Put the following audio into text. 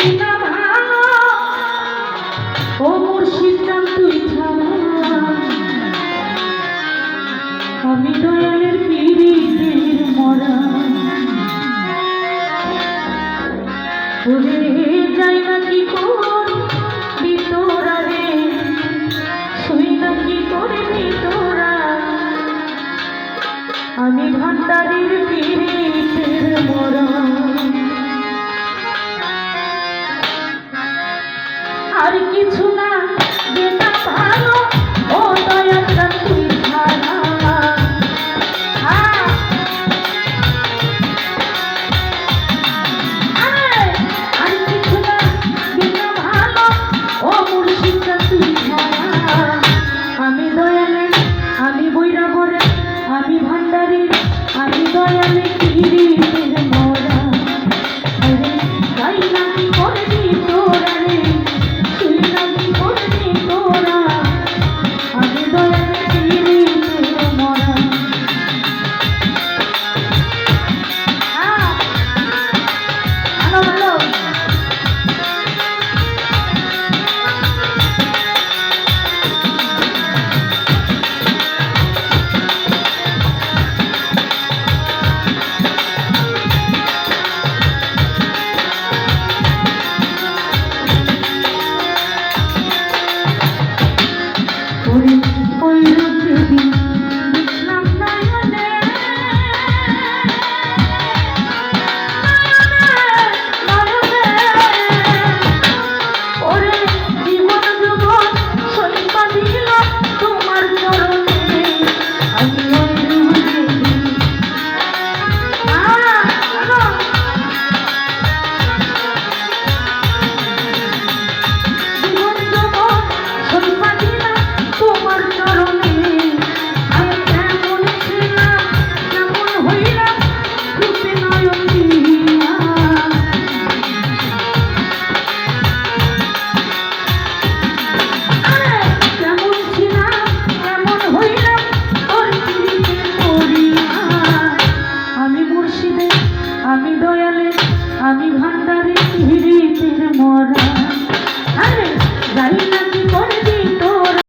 বিনা ভালো ও মুর্শিদ জান তুই ছাড়া আমি দয়ালের পীরের মরা ওরে যাই না কি কর ভিতরা রে শুই না কি করে ভিতরা আমি ভান্ডারির পীরের মরা আর কিছু না যেটা ভালো ও দয়াল জান তুই ছাড়া আর কিছু না যেটা ভালো ও মুর্শিদ জান তুই ছাড়া আমি দয়ালের আমি বৈরা করে আমি ভান্ডারির আমি দয়ালের পীরের মরা আরে যাই না কি করবি তোরা রে তুই না কি করবি তোরা আমি দয়ালের পীরের মরা ভালো ভালো আমি দয়ালে আমি ভান্ডার